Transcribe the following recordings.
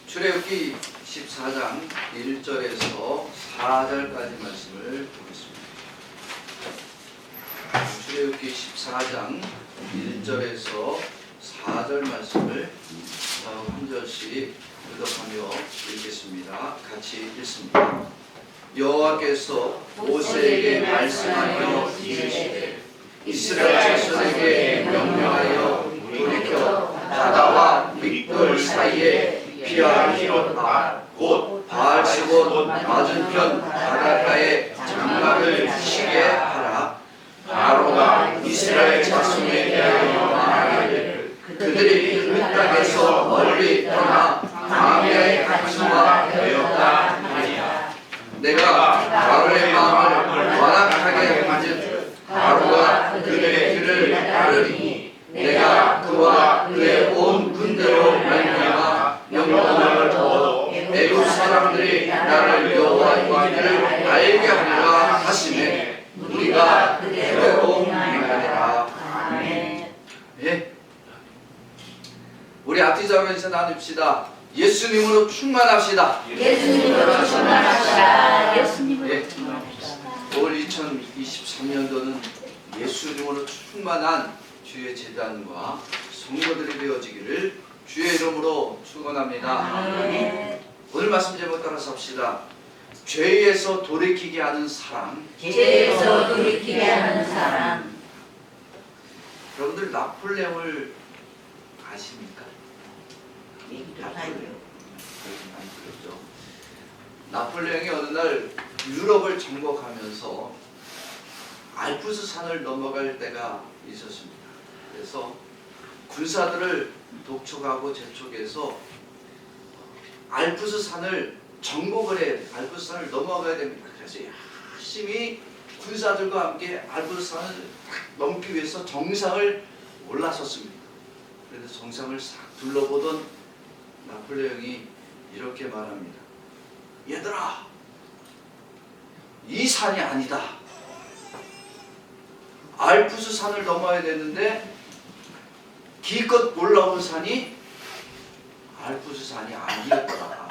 출애굽기 14장 1절에서 4절까지 말씀을 보겠습니다. 출애굽기 14장 1절에서 4절 말씀을 한 절씩 교독하며 읽겠습니다. 같이 읽습니다. 여호와께서 모세에게 말씀하여 이르시되 이스라엘 자손에게 명령하여 돌이켜 바다와 믹돌 사이에 피하히로다. 곧 바알시봇 맞은편 바닷가에 장막을 치게 하라. 바로가 이스라엘 자손에 대하여 말하기를 그들이 그 땅에서 멀리 떠나 광야에 갇힌바 되었다 하리라. 내가 바로의 마음을 완악하게 하즉 바로가 그들의 길을 따르니 내가 그와 그의 온 군대로 말미암아 영광을 얻어 애굽 사람들이 나를 여호와인 줄을 알게 하리라 하시매 우리가 그대로 행하리라. 아멘. 예. 우리 앞뒤 잡으면서 나눕시다. 예수님으로 충만합시다. 예수님으로 충만합시다. 예수님으로 충만합시다. 올 2023년도는 예수님으로 충만한 주의 제단과 성도들이 되어지기를 주의 이름으로 축원합니다. 아멘. 오늘 말씀 제목 따라서 합시다. 죄에서 돌이키게 하는 사람. 죄에서 돌이키게 하는 사람. 여러분들 나폴레옹을 아십니까? 나폴레옹이 어느 날 유럽을 정복하면서 알프스 산을 넘어갈 때가 있었습니다. 그래서 군사들을 독촉하고 재촉해서 알프스 산을 정복을 해 알프스 산을 넘어가야 됩니다. 그래서 열심히 군사들과 함께 알프스 산을 넘기 위해서 정상을 올라섰습니다. 그래서 정상을 싹 둘러보던 나폴레옹이 이렇게 말합니다. 얘들아, 이 산이 아니다. 알프스 산을 넘어야 되는데 기껏 올라온 산이 알프스 산이 아니었더라.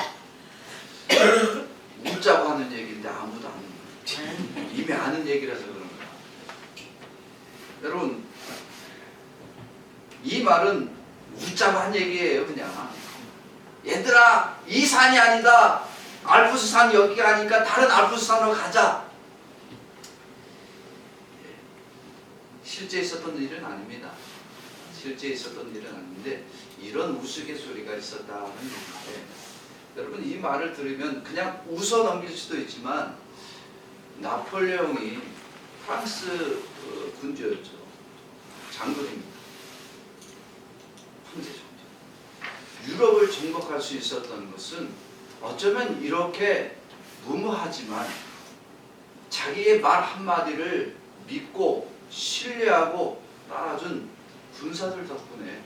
웃자고 하는 얘기인데 아무도 안 듣는 이미 아는 얘기라서 그런 거야. 여러분, 이 말은 웃자고 한 얘기예요. 그냥 얘들아, 이 산이 아니다. 알프스 산 여기가 아니니까 다른 알프스 산으로 가자. 실제 있었던 일은 아닙니다. 실제 있었던 일은 아닌데 이런 우스갯소리가 있었다는 얘기인데, 여러분 이 말을 들으면 그냥 웃어 넘길 수도 있지만 나폴레옹이 프랑스 군주였죠. 장군입니다. 황제 장군. 유럽을 정복할 수 있었던 것은 어쩌면 이렇게 무모하지만 자기의 말 한마디를 믿고 신뢰하고 따라준 군사들 덕분에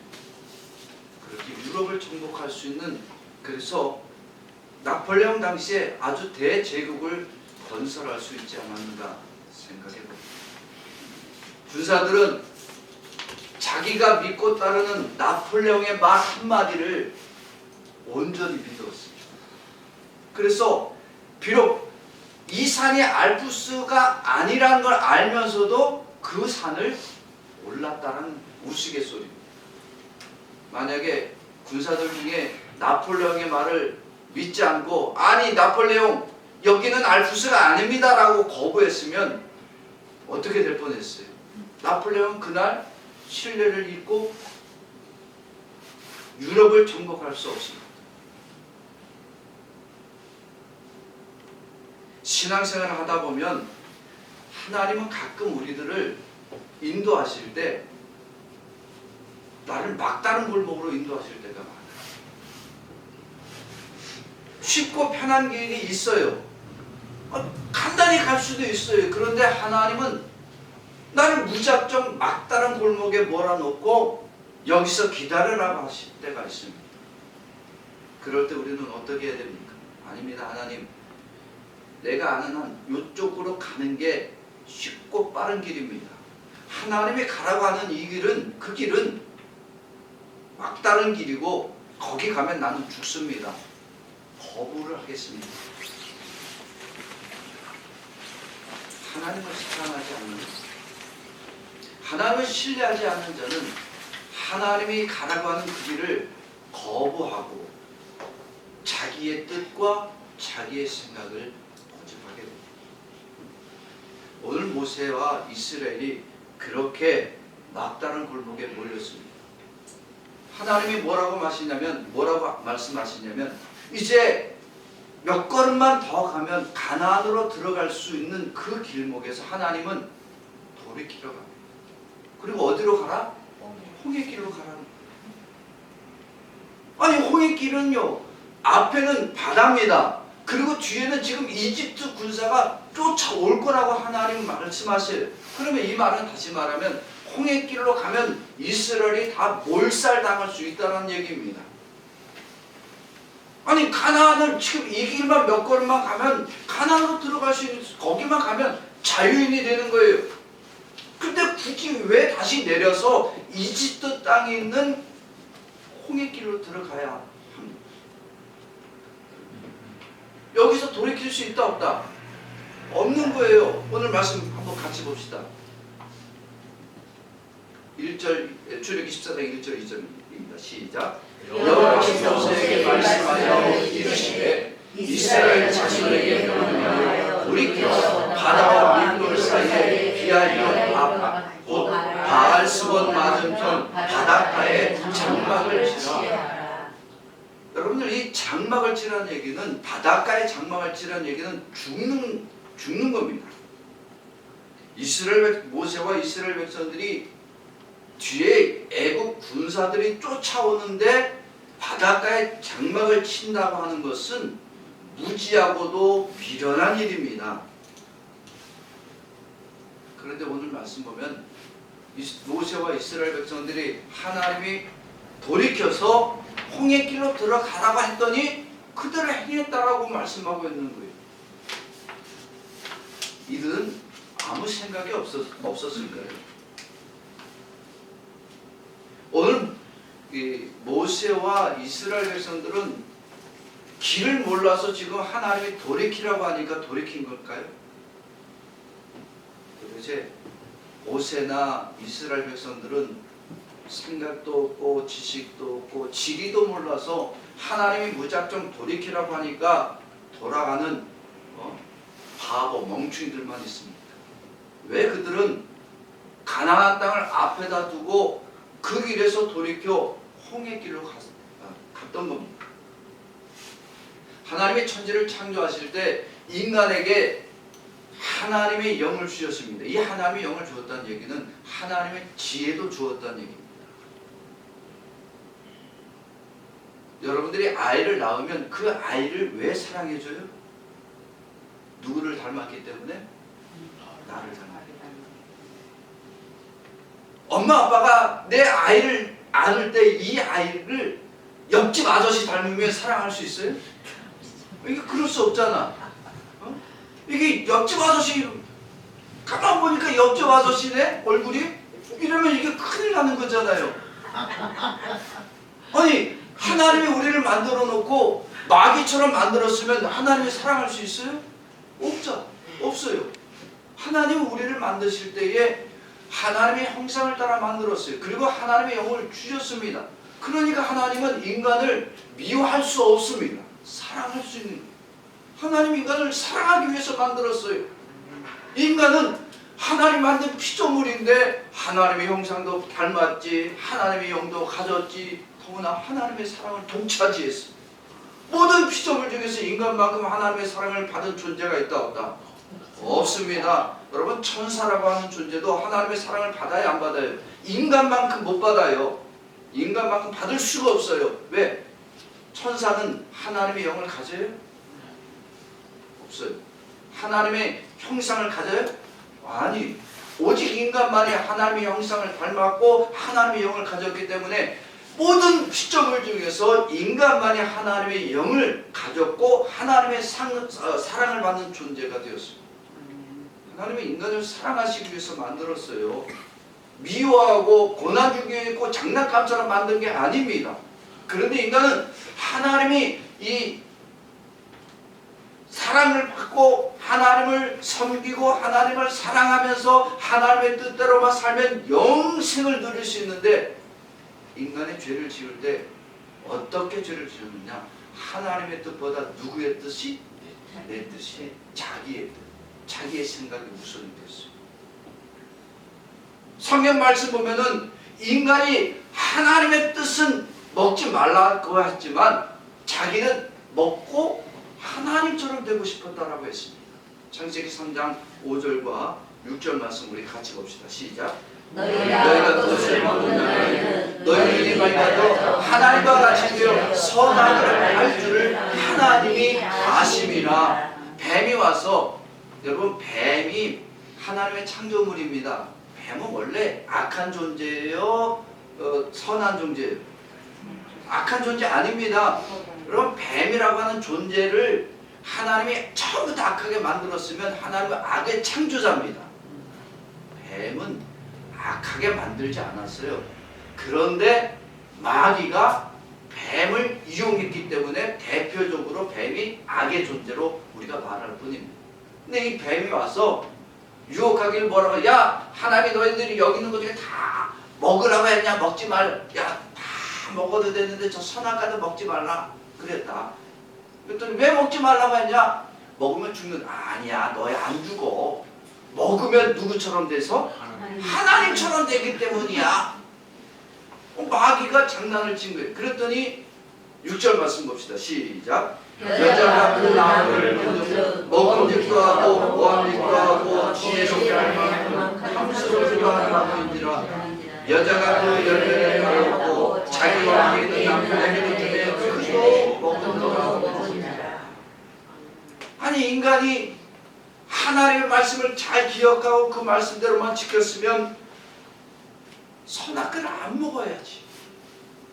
그렇게 유럽을 정복할 수 있는, 그래서 나폴레옹 당시에 아주 대제국을 건설할 수 있지 않았는가 생각해봅니다. 군사들은 자기가 믿고 따르는 나폴레옹의 말 한마디를 온전히 믿었습니다. 그래서 비록 이 산이 알프스가 아니라는 걸 알면서도 그 산을 올랐다는 우스갯소리입니다. 만약에 군사들 중에 나폴레옹의 말을 믿지 않고 아니 나폴레옹 여기는 알프스가 아닙니다 라고 거부했으면 어떻게 될 뻔했어요? 나폴레옹은 그날 신뢰를 잃고 유럽을 정복할 수 없습니다. 신앙생활을 하다 보면 하나님은 가끔 우리들을 인도하실 때 나를 막다른 골목으로 인도하실 때가 많아요. 쉽고 편한 길이 있어요. 간단히 갈 수도 있어요. 그런데 하나님은 나를 무작정 막다른 골목에 몰아놓고 여기서 기다려라고 하실 때가 있습니다. 그럴 때 우리는 어떻게 해야 됩니까? 아닙니다. 하나님, 내가 아는 한 이쪽으로 가는 게 쉽고 빠른 길입니다. 하나님이 가라고 하는 이 길은, 그 길은 막다른 길이고 거기 가면 나는 죽습니다. 거부를 하겠습니다. 하나님을 사랑하지 않는, 하나님을 신뢰하지 않는 자는 하나님이 가라고 하는 그 길을 거부하고 자기의 뜻과 자기의 생각을 고집하게 됩니다. 오늘 모세와 이스라엘이 그렇게 막다른 골목에 몰렸습니다. 하나님이 뭐라고 말씀하시냐면 이제 몇 걸음만 더 가면 가나안으로 들어갈 수 있는 그 길목에서 하나님은 돌이키러 갑니다. 그리고 어디로 가라? 홍해길로 가라는 거예요. 아니 홍해길은요, 앞에는 바다입니다. 그리고 뒤에는 지금 이집트 군사가 쫓아올 거라고 하나님 말씀하세요. 그러면 이 말은 다시 말하면 홍해길로 가면 이스라엘이 다 몰살당할 수 있다는 얘기입니다. 아니 가나안을 지금 이 길만 몇 걸음만 가면 가나안으로 들어갈 수 있는, 거기만 가면 자유인이 되는 거예요. 근데 굳이 왜 다시 내려서 이집트 땅에 있는 홍해길로 들어가야 합니까? 여기서 돌이킬 수 있다 없다? 없는 거예요. 오늘 말씀 한번 같이 봅시다. 1절, 출애굽기 14장 1절 2절입니다. 시작. 여호와께서 모세에게 말씀하여 이르시되 이스라엘 자손에게 명령하여 돌이켜 바다와 물돌 사이에 비하리온 곧 바알스본 맞은편 바닷가에 장막을 치라. 여러분들, 이 장막을 치라는 얘기는, 바닷가에 장막을 치라는 얘기는 죽는 겁니다. 모세와 이스라엘 백성들이 뒤에 애국 군사들이 쫓아오는데 바닷가에 장막을 친다고 하는 것은 무지하고도 미련한 일입니다. 그런데 오늘 말씀 보면 모세와 이스라엘 백성들이 하나님이 돌이켜서 홍해길로 들어가라고 했더니 그대로 행했다라고 말씀하고 있는 거예요. 이들은 아무 생각이 없었을 거예요. 오늘 모세와 이스라엘 백성들은 길을 몰라서 지금 하나님이 돌이키라고 하니까 돌이킨 걸까요? 도대체 모세나 이스라엘 백성들은 생각도 없고 지식도 없고 지리도 몰라서 하나님이 무작정 돌이키라고 하니까 돌아가는 바보 멍충이들만 있습니다. 왜 그들은 가나안 땅을 앞에다 두고 그 길에서 돌이켜 홍해길로 갔던 겁니다. 하나님의 천지를 창조하실 때 인간에게 하나님의 영을 주셨습니다. 이 하나님의 영을 주었다는 얘기는 하나님의 지혜도 주었다는 얘기입니다. 여러분들이 아이를 낳으면 그 아이를 왜 사랑해줘요? 누구를 닮았기 때문에? 나를 닮았기 때문에. 엄마 아빠가 내 아이를 안을 때 이 아이를 옆집 아저씨 닮으면 사랑할 수 있어요? 이게 그럴 수 없잖아. 이게 옆집 아저씨, 가만 보니까 옆집 아저씨네 얼굴이? 이러면 이게 큰일 나는 거잖아요. 아니 하나님이 우리를 만들어 놓고 마귀처럼 만들었으면 하나님이 사랑할 수 있어요? 없어요. 하나님은 우리를 만드실 때에 하나님의 형상을 따라 만들었어요. 그리고 하나님의 영을 주셨습니다. 그러니까 하나님은 인간을 미워할 수 없습니다. 사랑할 수 있는 거예요. 하나님 인간을 사랑하기 위해서 만들었어요. 인간은 하나님 만든 피조물인데 하나님의 형상도 닮았지, 하나님의 영도 가졌지, 더구나 하나님의 사랑을 독차지했어. 모든 피조물 중에서 인간만큼 하나님의 사랑을 받은 존재가 있다 없다? 없습니다. 여러분, 천사라고 하는 존재도 하나님의 사랑을 받아야 안 받아요? 인간만큼 못 받아요. 인간만큼 받을 수가 없어요. 왜? 천사는 하나님의 영을 가져요? 없어요. 하나님의 형상을 가져요? 아니, 오직 인간만이 하나님의 형상을 닮았고 하나님의 영을 가졌기 때문에 모든 피조물 중에서 인간만이 하나님의 영을 가졌고 하나님의 사랑을 받는 존재가 되었습니다. 하나님은 인간을 사랑하시기 위해서 만들었어요. 미워하고 고난 중에 있고 장난감처럼 만든 게 아닙니다. 그런데 인간은 하나님이 이 사랑을 받고 하나님을 섬기고 하나님을 사랑하면서 하나님의 뜻대로만 살면 영생을 누릴 수 있는데, 인간의 죄를 지을 때 어떻게 죄를 지었느냐? 하나님의 뜻보다 누구의 뜻이? 내 뜻이, 자기의 뜻, 자기의 생각이 우선이 됐어요. 성경 말씀 보면은 인간이 하나님의 뜻은 먹지 말라고 했지만 자기는 먹고 하나님처럼 되고 싶었다라고 했습니다. 창세기 3장 5절과 6절 말씀 우리 같이 봅시다. 시작. 너희가 그것을 먹는 날에는 너희들이 말이라도 하나님과 같이 되어 선악을 알 줄을 하나님이 아심이라. 뱀이 와서, 여러분, 뱀이 하나님의 창조물입니다. 뱀은 원래 악한 존재예요? 선한 존재예요? 악한 존재 아닙니다. 여러분, 뱀이라고 하는 존재를 하나님이 처음부터 악하게 만들었으면 하나님은 악의 창조자입니다. 뱀은 악하게 만들지 않았어요. 그런데 마귀가 뱀을 이용했기 때문에 대표적으로 뱀이 악의 존재로 우리가 말할 뿐입니다. 근데 이 뱀이 와서 유혹하길 뭐라고, 야, 하나님이 너희들이 여기 있는 것 중에 다 먹으라고 했냐? 먹지 말. 야, 다 먹어도 되는데 저 선악과도 먹지 말라 그랬다. 그랬더니 왜 먹지 말라고 했냐? 먹으면 죽는. 아니야, 너희 안 죽어. 먹으면 누구처럼 돼서? 하나님처럼 되기 때문이야. 마귀가 장난을 친 거예요. 그랬더니 6절 말씀 봅시다. 시작. 여자가 그 나무를 본즉 먹음직도 하고 모함직도 하고 지혜롭게 할 만큼 탐스럽기도 한 나무인지라. 여자가 그 열매를 먹고 자기와 함께 있는 남편에게 주며 그도 먹음직도. 아니, 인간이 하나님의 말씀을 잘 기억하고 그 말씀대로만 지켰으면 선악과를 안 먹어야지.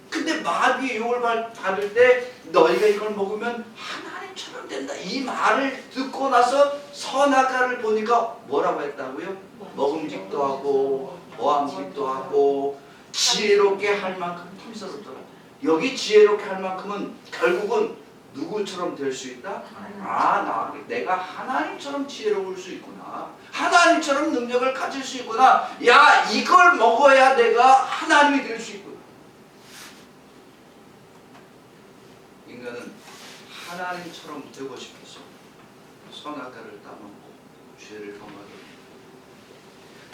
근데 마귀의 유혹을 받을 때 너희가 이걸 먹으면 하나님처럼 된다, 이 말을 듣고 나서 선악과를 보니까 뭐라고 했다고요? 먹음직도 하고 모함직도 하고 지혜롭게 할 만큼 탐스럽더라. 여기 지혜롭게 할 만큼은 결국은 누구처럼 될 수 있다? 내가 하나님처럼 지혜로울 수 있구나. 하나님처럼 능력을 가질 수 있구나. 야, 이걸 먹어야 내가 하나님이 될 수 있구나. 인간은 하나님처럼 되고 싶어서 선악과를 따먹고 죄를 범하게 됩니다.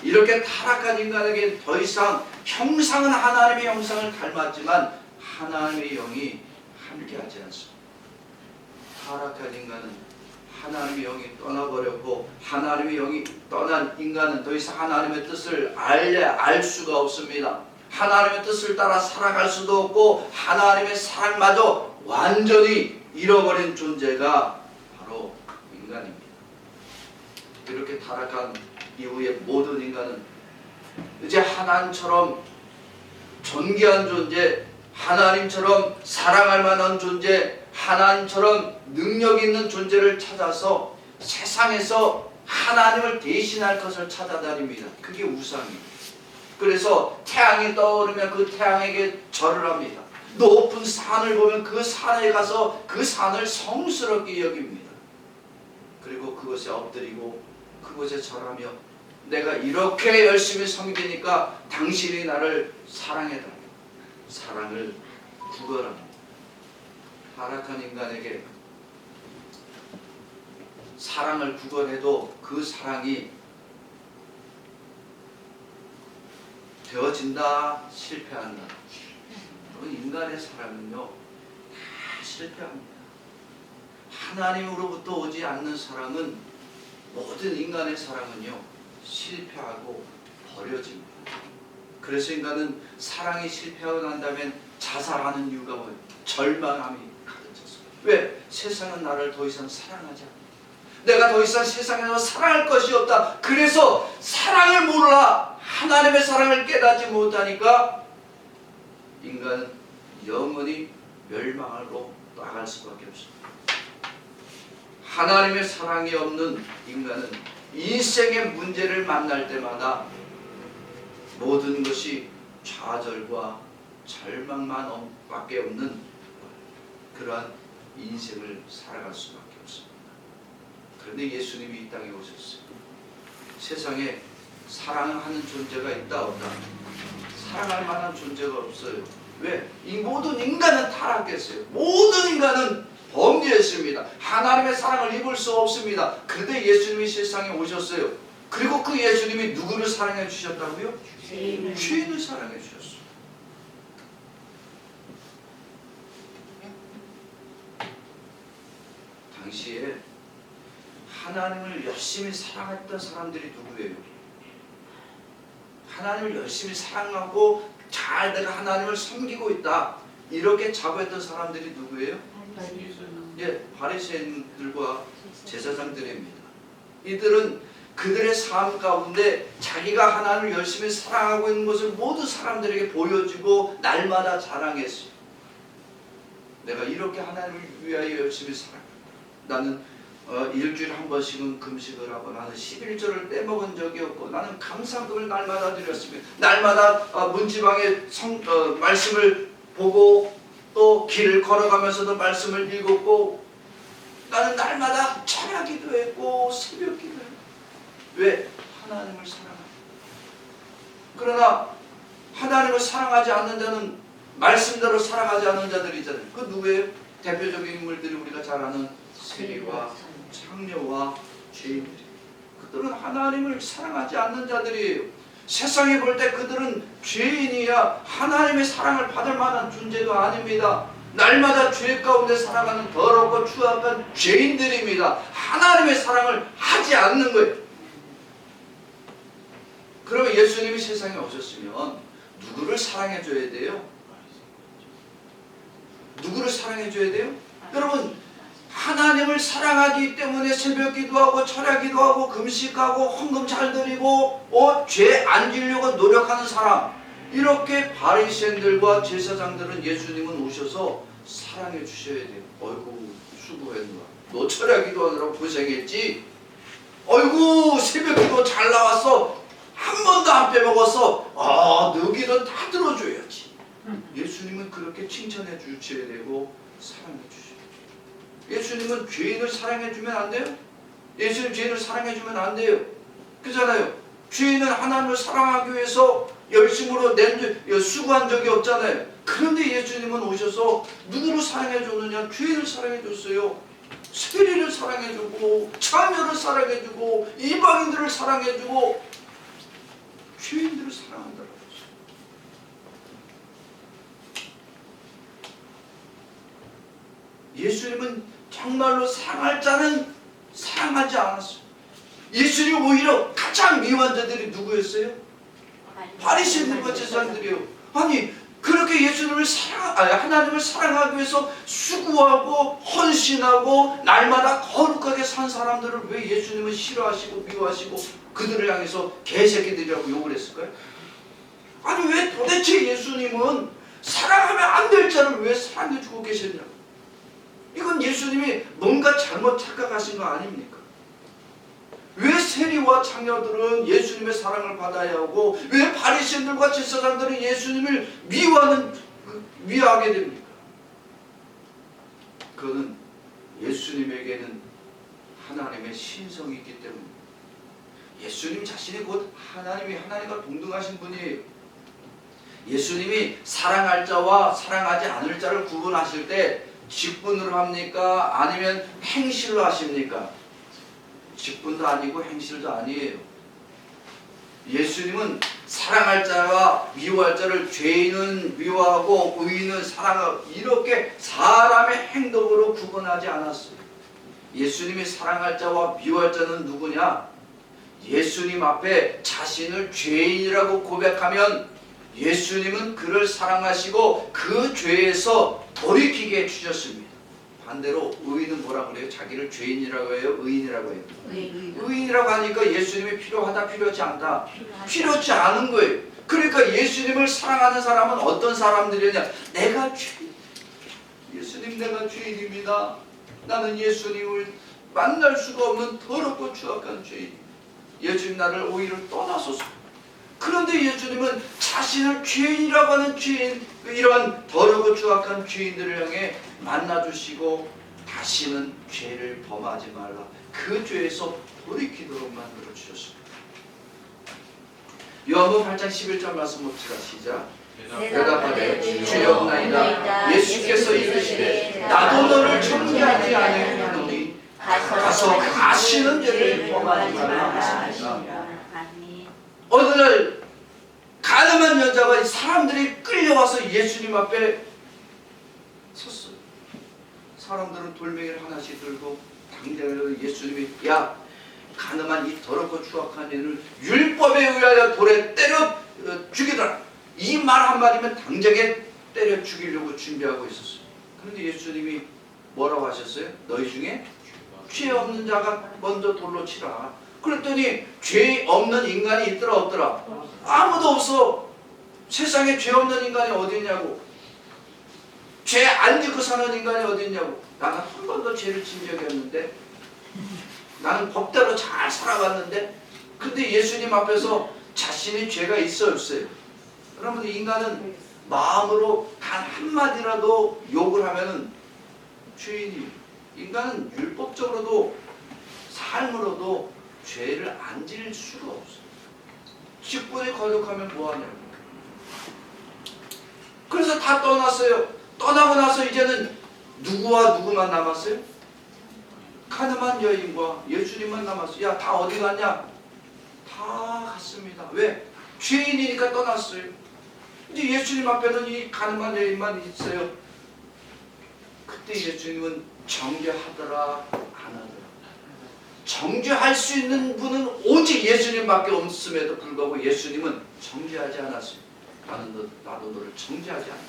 이렇게 타락한 인간에게 더 이상 형상은 하나님의 형상을 닮았지만 하나님의 영이 함께하지 않습니다. 타락한 인간은 하나님의 영이 떠나버렸고, 하나님의 영이 떠난 인간은 더 이상 하나님의 뜻을 알 수가 없습니다. 하나님의 뜻을 따라 살아갈 수도 없고 하나님의 사랑마저 완전히 잃어버린 존재가 바로 인간입니다. 이렇게 타락한 이후에 모든 인간은 이제 하나님처럼 존귀한 존재, 하나님처럼 사랑할 만한 존재, 하나님처럼 능력 있는 존재를 찾아서 세상에서 하나님을 대신할 것을 찾아다닙니다. 그게 우상이에요. 그래서 태양이 떠오르면 그 태양에게 절을 합니다. 높은 산을 보면 그 산에 가서 그 산을 성스럽게 여깁니다. 그리고 그것에 엎드리고 그것에 절하며, 내가 이렇게 열심히 섬기니까 당신이 나를 사랑해달라. 사랑을 구걸합니다. 타락한 인간에게 사랑을 구걸해도 그 사랑이 되어진다, 실패한다. 인간의 사랑은요, 다 실패합니다. 하나님으로부터 오지 않는 사랑은, 모든 인간의 사랑은요, 실패하고 버려집니다. 그래서 인간은 사랑이 실패하고 난 다음에 자살하는 이유가 뭐예요? 절망함이 가득 찼어요. 왜? 세상은 나를 더 이상 사랑하지 않는다. 내가 더 이상 세상에서 사랑할 것이 없다. 그래서 사랑을 몰라. 하나님의 사랑을 깨닫지 못하니까 인간은 영원히 멸망으로 나갈 수밖에 없습니다. 하나님의 사랑이 없는 인간은 인생의 문제를 만날 때마다 모든 것이 좌절과 절망만 밖에 없는 그러한 인생을 살아갈 수밖에 없습니다. 그런데 예수님이 이 땅에 오셨어요. 세상에 사랑하는 존재가 있다 없다? 사랑할 만한 존재가 없어요. 왜? 이 모든 인간은 타락했어요. 모든 인간은 범죄했습니다. 하나님의 사랑을 입을 수 없습니다. 그런데 예수님이 세상에 오셨어요. 그리고 그 예수님이 누구를 사랑해 주셨다고요? 죄인을 사랑해 주셨어요. 당시에 하나님을 열심히 사랑했던 사람들이 누구예요? 하나님을 열심히 사랑하고 잘 내가 하나님을 섬기고 있다 이렇게 자부했던 사람들이 누구예요? 예, 바리새인들과 제사장들입니다. 이들은 그들의 삶 가운데 자기가 하나님을 열심히 사랑하고 있는 것을 모두 사람들에게 보여주고 날마다 자랑했어요. 내가 이렇게 하나님을 위하여 열심히 살아간다. 나는 일주일에 한 번씩은 금식을 하고 나는 11조를 빼먹은 적이 없고 나는 감사금을 날마다 드렸으며 날마다 문지방에 말씀을 보고 또 길을 걸어가면서도 말씀을 읽었고 나는 날마다 철야기도 했고 새벽 기도 했고 왜? 하나님을 사랑합니다. 그러나 하나님을 사랑하지 않는 자는 말씀대로 살아가지 않는 자들이잖아요. 그 누구예요? 대표적인 인물들이 우리가 잘 아는 세리와 창녀와 죄인들이. 그들은 하나님을 사랑하지 않는 자들이에요. 세상에 볼 때 그들은 죄인이야 하나님의 사랑을 받을 만한 존재도 아닙니다. 날마다 죄 가운데 살아가는 더럽고 추악한 죄인들입니다. 하나님의 사랑을 하지 않는 거예요. 그러면 예수님이 세상에 오셨으면 누구를 사랑해 줘야 돼요? 누구를 사랑해 줘야 돼요? 여러분, 하나님을 사랑하기 때문에 새벽 기도하고 철야 기도하고 금식하고 헌금 잘 드리고 죄 안 지려고 노력하는 사람, 이렇게 바리새인들과 제사장들은 예수님은 오셔서 사랑해 주셔야 돼요. 어이구 수고했노라, 너 철야 기도하느라 고생했지? 어이구 새벽 기도 잘 나왔어, 한 번도 안 빼먹었어, 너 기도 다 들어줘야지. 예수님은 그렇게 칭찬해 주셔야 되고 사랑해 주셔야 돼요. 예수님은 죄인을 사랑해 주면 안 돼요? 예수님 죄인을 사랑해 주면 안 돼요. 그잖아요. 죄인은 하나님을 사랑하기 위해서 열심으로 수고한 적이 없잖아요. 그런데 예수님은 오셔서 누구를 사랑해 줬느냐? 죄인을 사랑해 줬어요. 세리를 사랑해 주고 자녀를 사랑해 주고 이방인들을 사랑해 주고 죄인들을 사랑한다고 했어요. 예수님은 정말로 사랑할 자는 사랑하지 않았어요. 예수님 오히려 가장 미워한 자들이 누구였어요? 바리새인들과 제사장들이요. 아니 그렇게 예수님을 하나님을 사랑하기 위해서 수고하고 헌신하고 날마다 거룩하게 산 사람들을 왜 예수님은 싫어하시고 미워하시고 그들을 향해서 개새끼들이라고 욕을 했을까요? 아니 왜 도대체 예수님은 사랑하면 안 될 자를 왜 사랑해주고 계셨냐고. 이건 예수님이 뭔가 잘못 착각하신 거 아닙니까? 왜 세리와 창녀들은 예수님의 사랑을 받아야 하고 왜 바리새인들과 제사장들은 예수님을 미워하게 됩니까? 그거는 예수님에게는 하나님의 신성이 있기 때문입니다. 예수님 자신이 곧 하나님과 동등하신 분이에요. 예수님이 사랑할 자와 사랑하지 않을 자를 구분하실 때 직분으로 합니까? 아니면 행실로 하십니까? 직분도 아니고 행실도 아니에요. 예수님은 사랑할 자와 미워할 자를 죄인은 미워하고 의인은 사랑하고 이렇게 사람의 행동으로 구분하지 않았어요. 예수님이 사랑할 자와 미워할 자는 누구냐? 예수님 앞에 자신을 죄인이라고 고백하면 예수님은 그를 사랑하시고 그 죄에서 돌이키게 해주셨습니다. 반대로 의인은 뭐라 그래요? 자기를 죄인이라고 해요? 의인이라고 해요? 의인이라고 하니까 예수님이 필요하다 필요하지 않다? 필요하지 않은 거예요. 그러니까 예수님을 사랑하는 사람은 어떤 사람들이냐? 내가 죄인, 예수님 내가 죄인입니다. 나는 예수님을 만날 수가 없는 더럽고 추악한 죄인. 예수님 나를 오히려 떠나소서. 그런데 예수님은 자신을 죄인이라고 하는 죄인, 이러한 더럽고 추악한 죄인들을 향해 만나주시고 다시는 죄를 범하지 말라. 그 죄에서 돌이키도록 만들어 주셨습니다. 요한복음 8장 11절 말씀 봅시다. 시작. 대답하되 주여옵나이다. 예수께서 이르시되 나도 너를 정죄하지 아니하노니 가서 가시는 죄를 범하지 말라 하셨습니다. 어느 날 가늠한 여자가 사람들이 끌려와서 예수님 앞에 섰어요. 사람들은 돌멩이를 하나씩 들고 당장에 예수님이 야 가늠한 이 더럽고 추악한 애를 율법에 의하여 돌에 때려 죽이더라. 이 말 한마디면 당장에 때려 죽이려고 준비하고 있었어요. 그런데 예수님이 뭐라고 하셨어요? 너희 중에 죄 없는 자가 먼저 돌로 치라. 그랬더니 죄 없는 인간이 있더라 없더라? 아무도 없어. 세상에 죄 없는 인간이 어디 있냐고. 죄 안 짓고 사는 인간이 어디 있냐고. 나는 한 번도 죄를 진 적이 없는데, 나는 법대로 잘 살아갔는데, 근데 예수님 앞에서 자신이 죄가 있어 없어요? 여러분, 인간은 마음으로 단 한마디라도 욕을 하면은 죄인이, 인간은 율법적으로도 삶으로도 죄를 안 지을 수가 없어요. 직분에 거듭하면 뭐하냐고. 그래서 다 떠났어요. 떠나고 나서 이제는 누구와 누구만 남았어요? 가늠한 여인과 예수님만 남았어요. 야, 다 어디 갔냐? 다 갔습니다. 왜? 죄인이니까 떠났어요. 이제 예수님 앞에는 이 가늠한 여인만 있어요. 그때 예수님은 정죄하더라 안 하더라. 정죄할 수 있는 분은 오직 예수님밖에 없음에도 불구하고 예수님은 정죄하지 않았어요. 나도 너를 정죄하지 않아.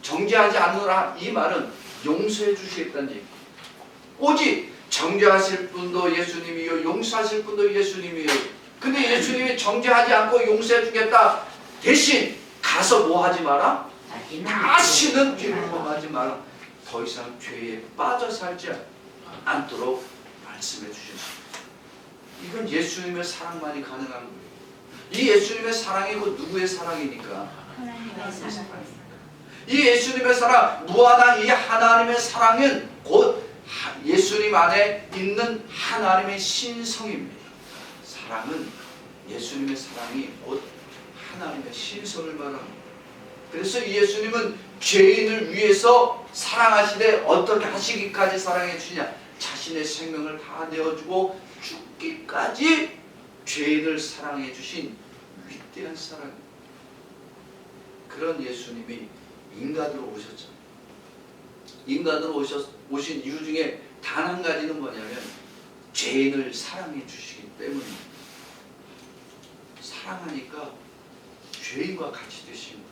정죄하지 않노라 이 말은 용서해 주시겠다는 얘기. 오직 정죄하실 분도 예수님이요 용서하실 분도 예수님이요. 근데 예수님이 정죄하지 않고 용서해 주겠다. 대신 가서 뭐 하지 마라? 다시는 죄를 범하지 마라. 더 이상 죄에 빠져 살지 않도록 말씀해 주셨습니다. 이건 예수님의 사랑만이 가능한 거예요. 이 예수님의 사랑이 곧 누구의 사랑이니까? 하나님의 사랑. 이 예수님의 사랑, 무한한 이 하나님의 사랑은 곧 예수님 안에 있는 하나님의 신성입니다. 사랑은 예수님의 사랑이 곧 하나님의 신성을 말합니다. 그래서 예수님은 죄인을 위해서 사랑하시되 어떻게 하시기까지 사랑해 주냐? 자신의 생명을 다 내어주고 죽기까지 죄인을 사랑해 주신 위대한 사랑입니다. 그런 예수님이 인간으로 오셨잖아요. 인간으로 오신 이유 중에 단 한 가지는 뭐냐면 죄인을 사랑해 주시기 때문입니다. 사랑하니까 죄인과 같이 되신 거예요.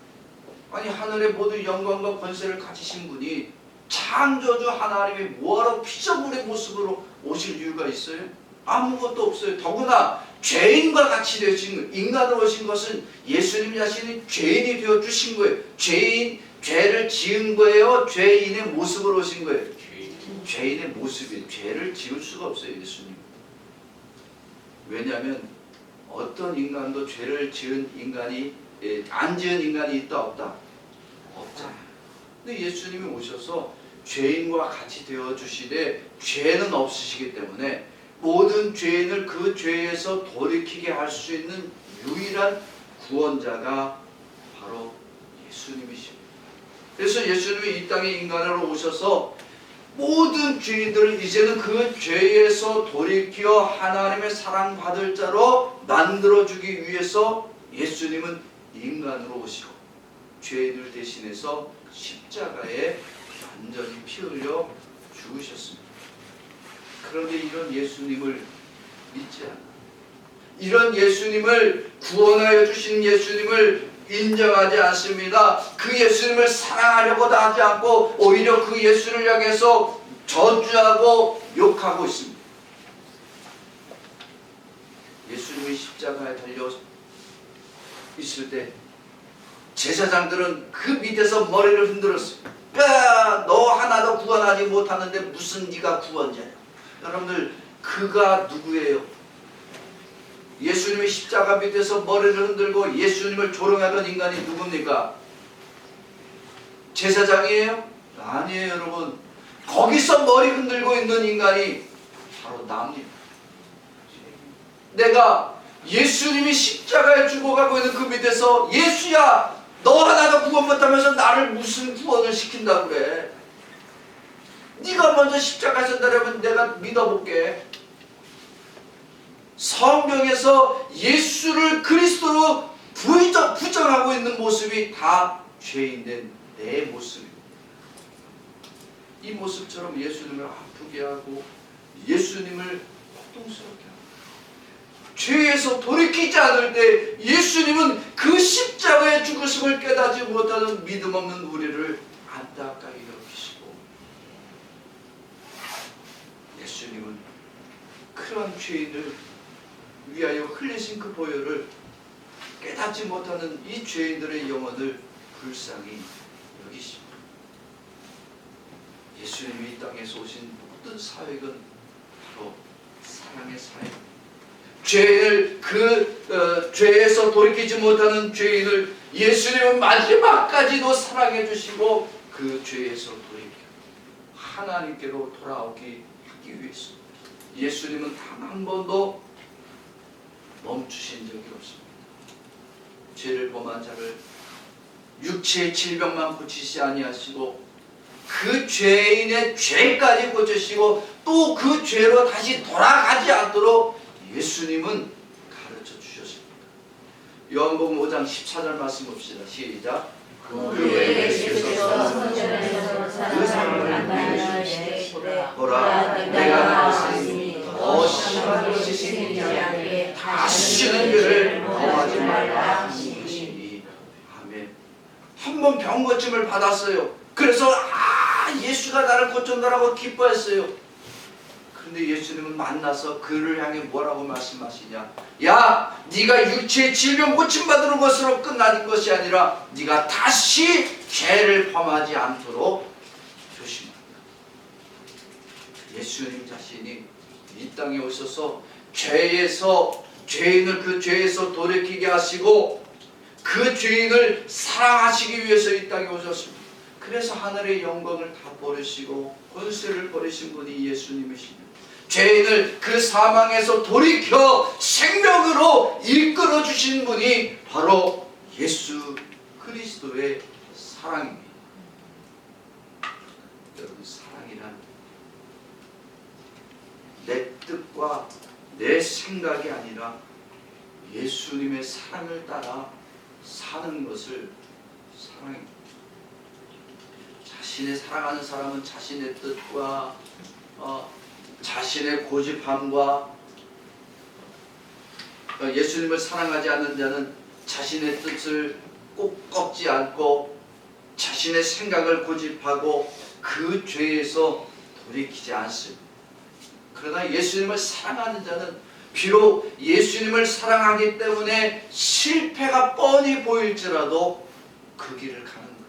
아니 하늘의 모든 영광과 권세를 가지신 분이 창조주 하나님이 뭐하러 피조물의 모습으로 오실 이유가 있어요? 아무것도 없어요. 더구나 죄인과 같이 되신 거예요. 인간으로 오신 것은 예수님 자신이 죄인이 되어 주신 거예요. 죄를 지은 거예요? 죄인의 모습으로 오신 거예요? 죄인의 모습이에요. 죄를 지을 수가 없어요, 예수님. 왜냐하면 어떤 인간도 죄를 지은 인간이 안 지은 인간이 있다 없다? 없잖아요. 근데 예수님이 오셔서 죄인과 같이 되어 주시되 죄는 없으시기 때문에 모든 죄인을 그 죄에서 돌이키게 할 수 있는 유일한 구원자가 바로 예수님이십니다. 그래서 예수님이 이 땅에 인간으로 오셔서 모든 죄인들을 이제는 그 죄에서 돌이켜 하나님의 사랑받을 자로 만들어주기 위해서 예수님은 인간으로 오시고 죄인을 대신해서 십자가에 완전히 피 흘려 죽으셨습니다. 그런데 이런 예수님을 믿지 않아. 이런 예수님을 구원하여 주신 예수님을 인정하지 않습니다. 그 예수님을 사랑하려고도 하지 않고 오히려 그 예수를 향해서 저주하고 욕하고 있습니다. 예수님이 십자가에 달려 있을 때 제사장들은 그 밑에서 머리를 흔들었어요. 야, 너 하나도 구원하지 못하는데 무슨 네가 구원자야? 여러분들, 그가 누구예요? 예수님이 십자가 밑에서 머리를 흔들고 예수님을 조롱하던 인간이 누굽니까? 제사장이에요? 아니에요, 여러분. 거기서 머리 흔들고 있는 인간이 바로 나입니다. 내가 예수님이 십자가에 죽어가고 있는 그 밑에서 예수야 너 하나가 구원 못하면서 나를 무슨 구원을 시킨다고 그래. 네가 먼저 십자가에 선다라면 내가 믿어볼게. 성경에서 예수를 그리스도로 부정하고 있는 모습이 다 죄인된 내 모습입니다. 이 모습처럼 예수님을 아프게 하고 예수님을 고통스럽게 하고 죄에서 돌이키지 않을 때 예수님은 그 십자가의 죽으심을 깨닫지 못하는 믿음 없는 우리를 안타깝게 여기시고 예수님은 그런 죄인을 위하여 흘리신 그 보혈을 깨닫지 못하는 이 죄인들의 영혼을 불쌍히 여기십니다. 예수님이 이 땅에서 오신 모든 사역은 바로 사랑의 사역입니다. 죄인을 죄에서 돌이키지 못하는 죄인을 예수님은 마지막까지도 사랑해 주시고 그 죄에서 돌이켜 하나님께로 돌아오기 하기 위해서 예수님은 단 한 번도 멈추신 적이 없습니다. 죄를 범한 자를 육체의 질병만 고치시지 아니하시고 그 죄인의 죄까지 고치시고 또 그 죄로 다시 돌아가지 않도록 예수님은 가르쳐 주셨습니다. 요한복음 5장 14절 말씀 봅시다. 시작. 그 예수께서 성전에서 그 사람을 만나시되 보라 내가 나왔으니 더 심한 것이 생기지 않게 다시는 그를 범하지 말라 하시니. 아멘. 한 번 병 고침을 받았어요. 그래서 예수가 나를 고쳤다라고 기뻐했어요. 근데 예수님은 만나서 그를 향해 뭐라고 말씀하시냐? 야, 네가 육체의 질병 고침받는 것으로 끝나는 것이 아니라 네가 다시 죄를 범하지 않도록 조심하라. 예수님 자신이 이 땅에 오셔서 죄인을 그 죄에서 돌이키게 하시고 그 죄인을 사랑하시기 위해서 이 땅에 오셨습니다. 그래서 하늘의 영광을 다 버리시고 권세를 버리신 분이 예수님이십니다. 죄인을 그 사망에서 돌이켜 생명으로 이끌어 주신 분이 바로 예수 그리스도의 사랑입니다. 여러분, 사랑이란 내 뜻과 내 생각이 아니라 예수님의 사랑을 따라 사는 것을 사랑입니다. 자신의 사랑하는 사람은 자신의 뜻과 자신의 고집함과 예수님을 사랑하지 않는 자는 자신의 뜻을 꼭 꺾지 않고 자신의 생각을 고집하고 그 죄에서 돌이키지 않습니다. 그러나 예수님을 사랑하는 자는 비록 예수님을 사랑하기 때문에 실패가 뻔히 보일지라도 그 길을 가는 거예요.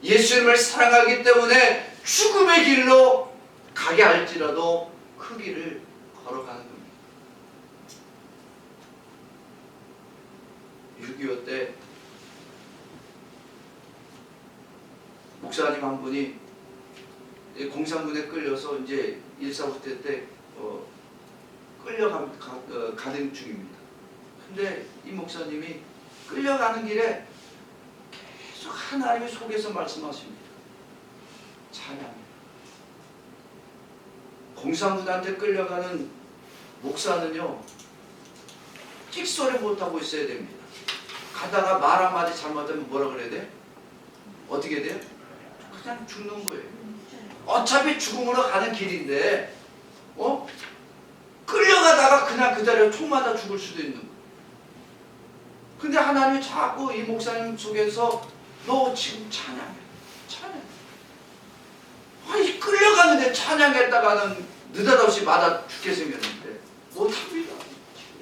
예수님을 사랑하기 때문에 죽음의 길로 가게 할지라도 그 길을 걸어가는 겁니다. 6.25 때 목사님 한 분이 공산군에 끌려서 이제 1.4부대 때 가는 중입니다. 근데 이 목사님이 끌려가는 길에 계속 하나님의 속에서 말씀하십니다. 찬양. 공산군한테 끌려가는 목사는요, 찍소리 못하고 있어야 됩니다. 가다가 말 한마디 잘못하면 뭐라 그래야 돼? 어떻게 돼요? 그냥 죽는 거예요. 어차피 죽음으로 가는 길인데 끌려가다가 그냥 그 자리에 총 맞아 죽을 수도 있는 거예요. 근데 하나님이 자꾸 이 목사님 속에서 너 지금 찬양해. 아니, 끌려가는데 찬양했다가는 느닷없이 맞아 죽게 생겼는데 못합니다.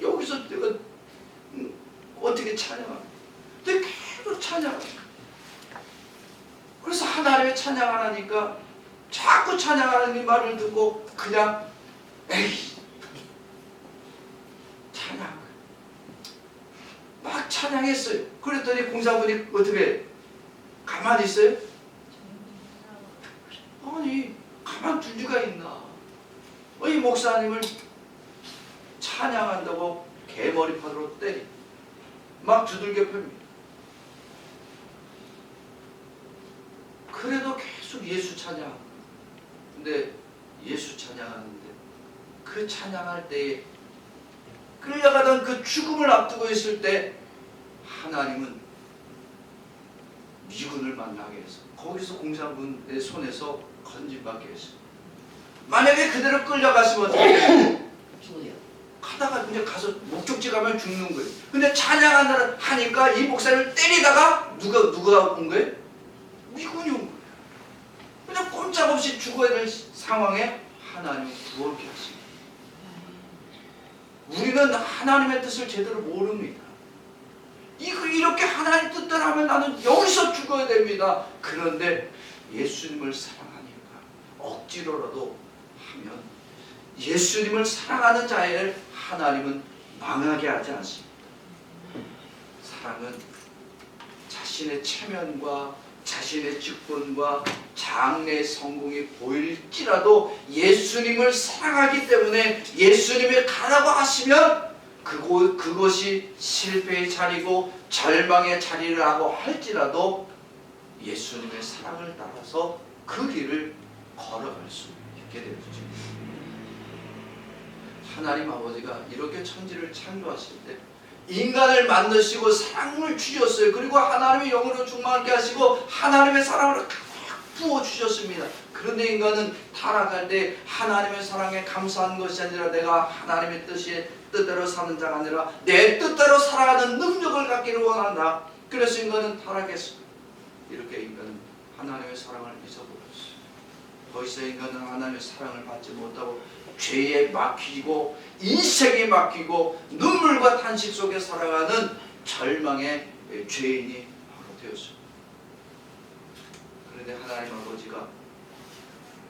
여기서 내가 어떻게 찬양합니까? 근데 계속 찬양합니다. 그래서 하나님의 찬양을 하니까 자꾸 찬양하는 이 말을 듣고 그냥 에이 찬양 막 찬양했어요. 그랬더니 공사분이 어떻게 가만히 있어요? 아니 가만 둘 리가 있나? 이 목사님을 찬양한다고 개머리판으로 때리 막 두들겨 팹니다. 그래도 계속 예수 찬양. 근데 예수 찬양하는데 그 찬양할 때에 끌려가던 그 죽음을 앞두고 있을 때 하나님은 미군을 만나게 해서 거기서 공산군의 손에서 건진받게 했어요. 만약에 그대로 끌려갔으면 어떻게 돼요? 죽어요. 가다가 이제 가서 목적지 가면 죽는 거예요. 근데 찬양하느라 하니까 이 목사를 때리다가 누가 온 거예요? 미군이 온 거예요. 그냥 꼼짝없이 죽어야 될 상황에 하나님은 구원케 하십니다. 우리는 하나님의 뜻을 제대로 모릅니다. 이렇게 하나님 뜻대로 하면 나는 여기서 죽어야 됩니다. 그런데 예수님을 사랑하니까 억지로라도 하면 예수님을 사랑하는 자를 하나님은 망하게 하지 않습니다. 사랑은 자신의 체면과 자신의 직분과 장래의 성공이 보일지라도 예수님을 사랑하기 때문에 예수님이 가라고 하시면 그것이 실패의 자리고 절망의 자리라고 할지라도 예수님의 사랑을 따라서 그 길을 걸어갈 수 있게 되죠. 하나님 아버지가 이렇게 천지를 창조하실 때 인간을 만드시고 사랑을 주셨어요. 그리고 하나님의 영으로 충만하게 하시고 하나님의 사랑을 가득 부어주셨습니다. 그런데 인간은 타락할 때 하나님의 사랑에 감사한 것이 아니라 내가 하나님의 뜻대로 사는 자가 아니라 내 뜻대로 살아가는 능력을 갖기를 원한다. 그래서 인간은 타락했습니다. 이렇게 인간은 하나님의 사랑을 잊어버렸어요. 더 이상 인간은 하나님의 사랑을 받지 못하고 죄에 막히고 인생에 막히고 눈물과 탄식 속에 살아가는 절망의 죄인이 바로 되었습니다. 그런데 하나님 아버지가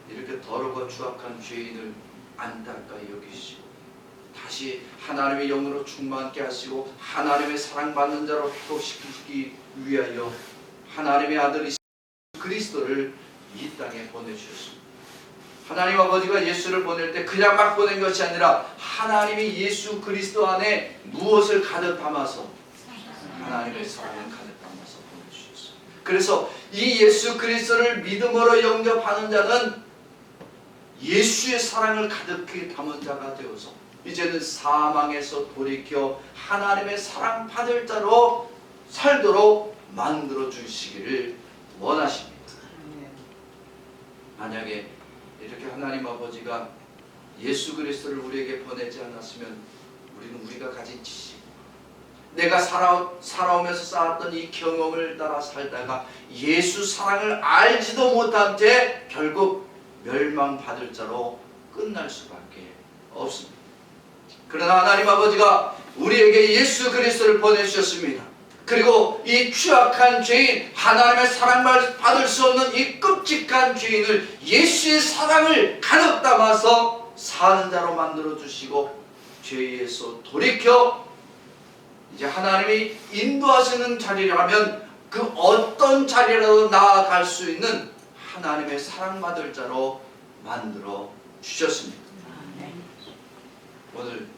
이렇게 더러고 추악한 죄인을 안타까이 여기시고 다시 하나님의 영으로 충만케 하시고 하나님의 사랑받는 자로 회복시키기 위하여 하나님의 아들 예수 그리스도를 이 땅에 보내주셨습니다. 하나님 아버지가 예수를 보낼 때 그냥 막 보낸 것이 아니라 하나님이 예수 그리스도 안에 무엇을 가득 담아서 하나님의 사랑을 가득 담아서 보내주셨어요. 그래서 이 예수 그리스도를 믿음으로 영접하는 자는 예수의 사랑을 가득히 담은 자가 되어서 이제는 사망에서 돌이켜 하나님의 사랑 받을 자로 살도록 만들어 주시기를 원하십니다. 만약에 이렇게 하나님 아버지가 예수 그리스도를 우리에게 보내지 않았으면 우리는 우리가 가진 지식, 내가 살아오면서 쌓았던 이 경험을 따라 살다가 예수 사랑을 알지도 못한 채 결국 멸망받을 자로 끝날 수밖에 없습니다. 그러나 하나님 아버지가 우리에게 예수 그리스도를 보내주셨습니다. 그리고 이 추악한 죄인, 하나님의 사랑을 받을 수 없는 이 끔찍한 죄인을 예수의 사랑을 가득 담아서 사는 자로 만들어 주시고 죄에서 돌이켜 이제 하나님이 인도하시는 자리라면 그 어떤 자리라도 나아갈 수 있는 하나님의 사랑받을 자로 만들어 주셨습니다. 오늘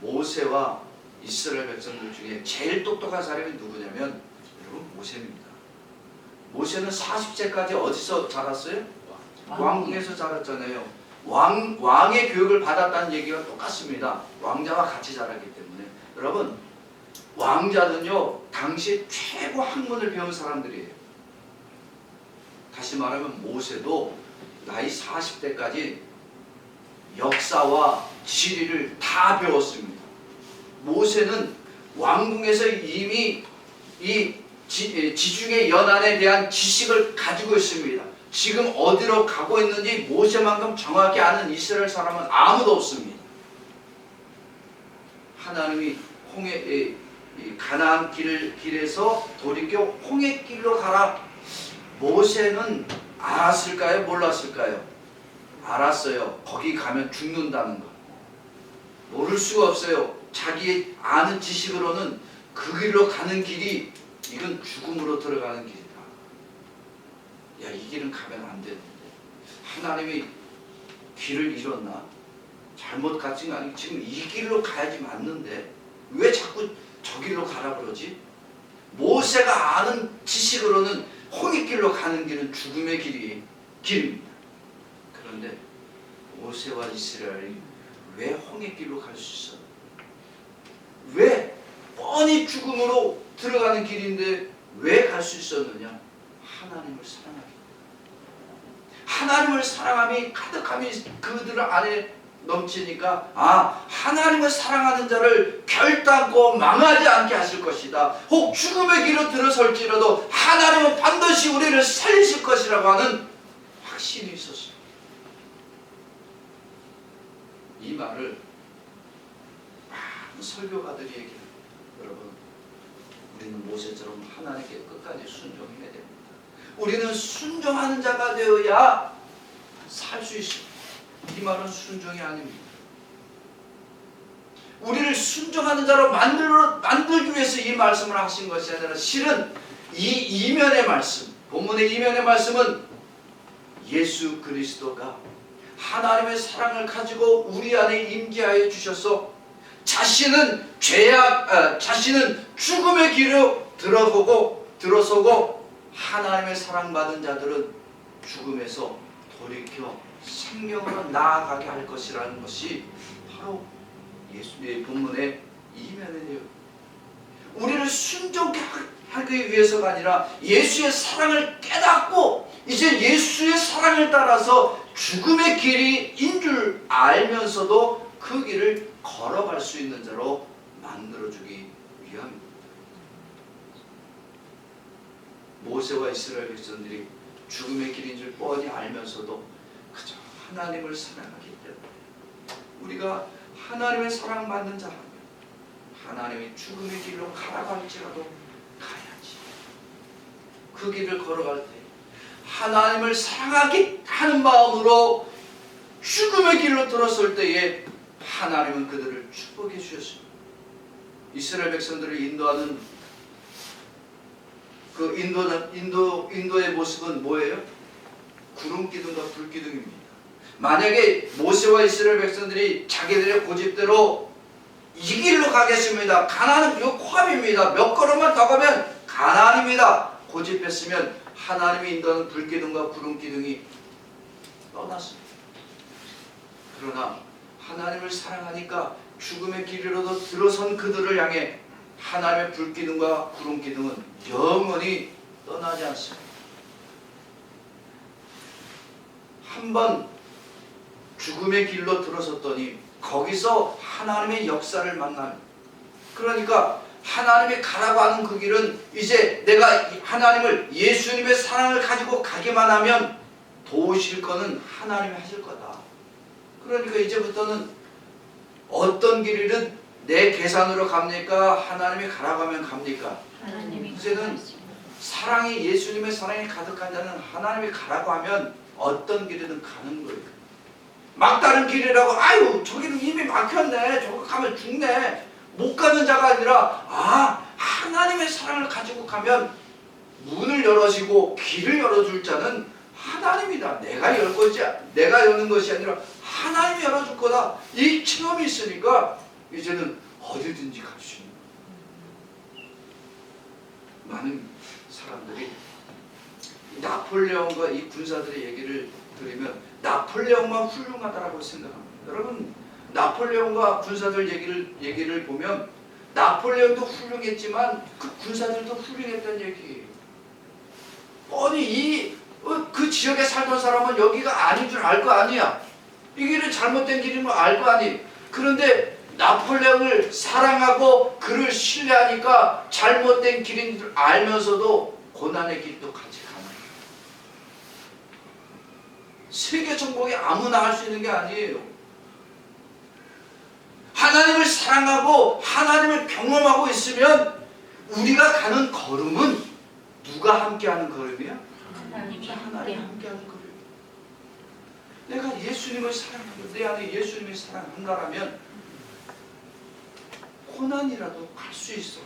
모세와 이스라엘 백성들 중에 제일 똑똑한 사람이 누구냐면 여러분 모세입니다. 모세는 40세까지 어디서 자랐어요? 왕궁에서 자랐잖아요. 왕의 교육을 받았다는 얘기가 똑같습니다. 왕자와 같이 자랐기 때문에. 여러분 왕자는요 당시 최고 학문을 배운 사람들이에요. 다시 말하면 모세도 나이 40대까지 역사와 지리를 다 배웠습니다. 모세는 왕궁에서 이미 이 지중해 연안에 대한 지식을 가지고 있습니다. 지금 어디로 가고 있는지 모세만큼 정확히 아는 이스라엘 사람은 아무도 없습니다. 하나님이 가나안 길에서 돌이켜 홍해길로 가라. 모세는 알았을까요? 몰랐을까요? 알았어요. 거기 가면 죽는다는 거. 모를 수가 없어요. 자기 아는 지식으로는 그 길로 가는 길이 이건 죽음으로 들어가는 길이다. 야, 이 길은 가면 안 되는데 하나님이 길을 잃었나? 잘못 갔지 아니 지금 이 길로 가야지 맞는데 왜 자꾸 저 길로 가라 그러지? 모세가 아는 지식으로는 홍해길로 가는 길은 죽음의 길입니다. 그런데 모세와 이스라엘이 왜 홍해길로 갈 수 있어? 왜 뻔히 죽음으로 들어가는 길인데 왜 갈 수 있었느냐? 하나님을 사랑하기. 하나님을 사랑함이 가득함이 그들 안에 넘치니까 하나님을 사랑하는 자를 결단코 망하지 않게 하실 것이다. 혹 죽음의 길로 들어설지라도 하나님은 반드시 우리를 살리실 것이라고 하는 확신이 있었어요. 이 말을 많은 설교가들이 얘기해요. 여러분, 우리는 모세처럼 하나님께 끝까지 순종해야 됩니다. 우리는 순종하는 자가 되어야 살 수 있습니다. 이 말은 순종이 아닙니다. 우리를 순종하는 자로 만들기 위해서 이 말씀을 하신 것이 아니라 실은 이 이면의 말씀, 본문의 이면의 말씀은 예수 그리스도가 하나님의 사랑을 가지고 우리 안에 임재하여 주셔서 자신은 자신은 죽음의 길로 들어서고 하나님의 사랑받은 자들은 죽음에서 돌이켜 생명으로 나아가게 할 것이라는 것이 바로 예수의 본문의 이면의 내용. 우리를 순종하기 위해서가 아니라 예수의 사랑을 깨닫고 이제 예수의 사랑을 따라서 죽음의 길인 줄 알면서도 그 길을 걸어갈 수 있는 자로 만들어주기 위함입니다. 모세와 이스라엘 백성들이 죽음의 길인 줄 뻔히 알면서도 그저 하나님을 사랑하기 때문에 우리가 하나님의 사랑받는 자라면 하나님이 죽음의 길로 가라고 할지라도 가야지. 그 길을 걸어갈 때 하나님을 사랑하기 하는 마음으로 죽음의 길로 들어설 때에 하나님은 그들을 축복해 주셨습니다. 이스라엘 백성들을 인도하는 그 인도의 모습은 뭐예요? 구름 기둥과 불 기둥입니다. 만약에 모세와 이스라엘 백성들이 자기들의 고집대로 이 길로 가겠습니다. 가나안은 요 코앞입니다. 몇 걸음만 더 가면 가나안입니다. 고집했으면 하나님이 인도하는 불 기둥과 구름 기둥이 떠났습니다. 그러나 하나님을 사랑하니까 죽음의 길로도 들어선 그들을 향해 하나님의 불 기둥과 구름 기둥은 영원히 떠나지 않습니다. 한번 죽음의 길로 들어섰더니 거기서 하나님의 역사를 만납니다. 그러니까 하나님이 가라고 하는 그 길은 이제 내가 하나님을 예수님의 사랑을 가지고 가기만 하면 도우실 거는 하나님이 하실 거다. 그러니까 이제부터는 어떤 길이든 내 계산으로 갑니까? 하나님이 가라고 하면 갑니까? 이제는 사랑이 예수님의 사랑이 가득한 자는 하나님이 가라고 하면 어떤 길이든 가는 거예요. 막다른 길이라고 아유 저기는 이미 막혔네 저거 가면 죽네 못 가는 자가 아니라 하나님의 사랑을 가지고 가면 문을 열어주고 길을 열어줄 자는 하나님이다. 내가 여는 것이 아니라 하나님이 열어줄 거다. 이 체험이 있으니까 이제는 어디든지 갈 수 있는 많은 사람들이 나폴레옹과 이 군사들의 얘기를 들으면 나폴레옹만 훌륭하다라고 생각합니다. 여러분 나폴레옹과 군사들 얘기를 보면 나폴레옹도 훌륭했지만 그 군사들도 훌륭했다는 얘기예요. 아니 그 지역에 살던 사람은 여기가 아닌 줄 알 거 아니야. 이 길은 잘못된 길인 걸 알 거 아니. 그런데 나폴레옹을 사랑하고 그를 신뢰하니까 잘못된 길인 줄 알면서도 고난의 길도 같이 가는 거예요. 세계 정복이 아무나 할 수 있는 게 아니에요. 하나님을 사랑하고 하나님을 경험하고 있으면 우리가 가는 걸음은 누가 함께하는 걸음이야? 하나님이 함께하는 걸음. 내가 예수님을 사랑하고 내 안에 예수님의 사랑한다라면 고난이라도 갈 수 있어.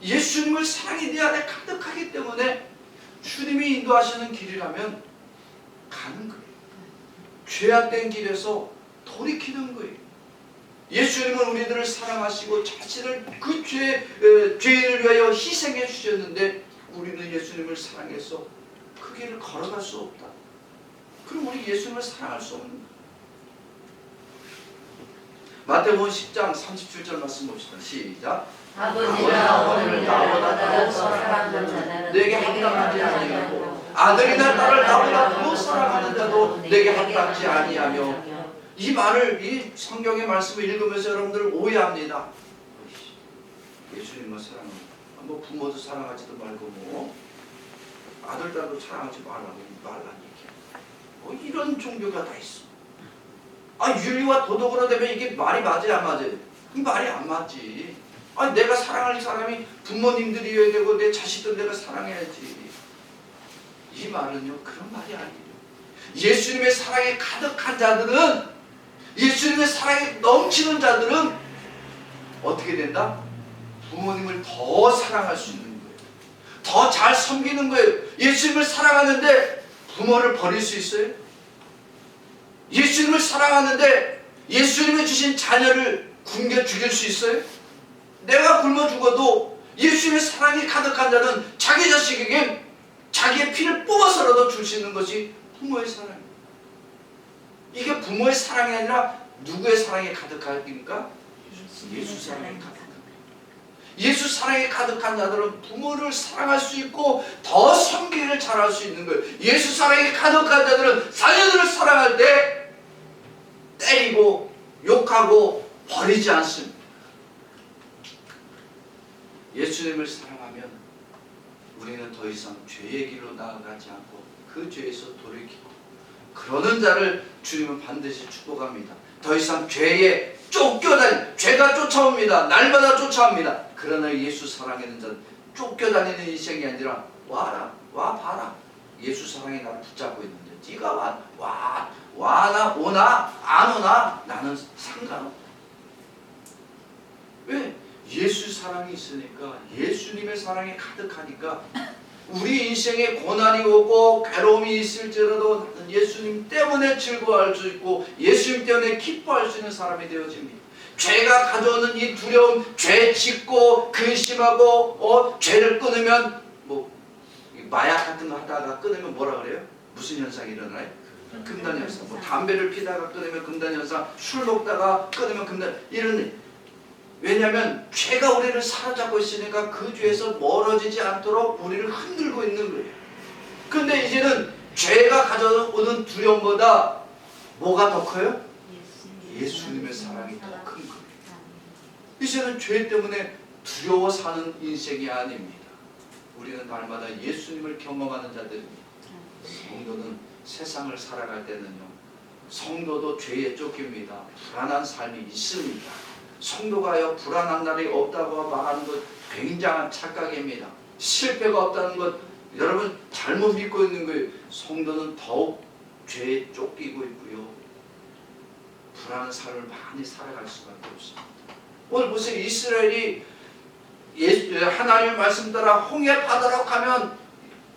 예수님을 사랑이 내 안에 가득하기 때문에 주님이 인도하시는 길이라면 가는 거예요. 죄악된 길에서 돌이키는 거예요. 예수님은 우리들을 사랑하시고 자신을 그 죄인을 위하여 희생해 주셨는데 우리는 예수님을 사랑해서 그 길을 걸어갈 수 없다. 그럼 우리 예수님을 사랑할 수 없는 거예요. 마태복음 10장 37절 말씀 봅시다. 시작. 아버지가 어머니를 나보다 더 사랑하는 자는 내게 합당하지 아니하고 아들이나 딸을 나보다 더 사랑하는 자도 내게 합당하지 아니하며. 이 말을, 이 성경의 말씀을 읽으면서 여러분들 오해합니다. 예수님만 사랑합니다. 뭐 부모도 사랑하지도 말고 뭐 아들 딸도 사랑하지 말라는 얘기야. 이런 종교가 다 있어. 윤리와 도덕으로 되면 이게 말이 맞아요, 안 맞아요? 말이 안 맞지. 내가 사랑할 사람이 부모님들이어야 되고 내 자식들 내가 사랑해야지. 이 말은요, 그런 말이 아니에요. 예수님의 사랑에 가득한 자들은, 예수님의 사랑에 넘치는 자들은 어떻게 된다? 부모님을 더 사랑할 수 있는 거예요. 더 잘 섬기는 거예요. 예수님을 사랑하는데 부모를 버릴 수 있어요? 예수님을 사랑하는데 예수님이 주신 자녀를 굶겨 죽일 수 있어요? 내가 굶어 죽어도 예수님의 사랑이 가득한 자는 자기 자식에게 자기의 피를 뽑아서라도 줄 수 있는 것이 부모의 사랑입니다. 이게 부모의 사랑이 아니라 누구의 사랑에 가득합니까? 예수 사랑에 가득합니다. 예수 사랑에 가득한 자들은 부모를 사랑할 수 있고 더 섬기기를 잘할 수 있는 거예요. 예수 사랑에 가득한 자들은 자녀들을 사랑할 때 때리고 욕하고 버리지 않습니다. 예수님을 사랑하면 우리는 더 이상 죄의 길로 나아가지 않고 그 죄에서 돌이키고 그러는 자를 주님은 반드시 축복합니다. 더 이상 죄에 쫓겨다니, 죄가 쫓아옵니다. 날마다 쫓아옵니다. 그러나 예수 사랑하는 자는 쫓겨다니는 인생이 아니라 와라, 와 봐라. 예수 사랑이 나를 붙잡고 있는데 네가 와나 오나 안 오나 나는 상관없다. 왜? 예수 사랑이 있으니까, 예수님의 사랑이 가득하니까 우리 인생에 고난이 오고 괴로움이 있을지라도 나는 예수님 때문에 즐거워할 수 있고 예수님 때문에 기뻐할 수 있는 사람이 되어집니다. 죄가 가져오는 이 두려움, 죄 짓고 근심하고 죄를 끊으면 마약 같은 거 하다가 끊으면 뭐라 그래요? 무슨 현상이 일어나요? 금단 현상. 담배를 피다가 끊으면 금단 현상, 술 먹다가 끊으면 금단, 이런. 왜냐하면 죄가 우리를 사로잡고 있으니까 그 죄에서 멀어지지 않도록 우리를 흔들고 있는 거예요. 그런데 이제는 죄가 가져오는 두려움보다 뭐가 더 커요? 예수님의 사랑이 더 큰 거예요. 이제는 죄 때문에 두려워 사는 인생이 아닙니다. 우리는 날마다 예수님을 경험하는 자들입니다. 성도는 세상을 살아갈 때는요, 성도도 죄에 쫓깁니다. 불안한 삶이 있습니다. 성도가요, 불안한 날이 없다고 말하는 것 굉장한 착각입니다. 실패가 없다는 것 여러분 잘못 믿고 있는 거예요. 성도는 더욱 죄에 쫓기고 있고요, 불안한 삶을 많이 살아갈 수밖에 없습니다. 오늘 보세요. 이스라엘이 하나님의 말씀 따라 홍해 바다로 가면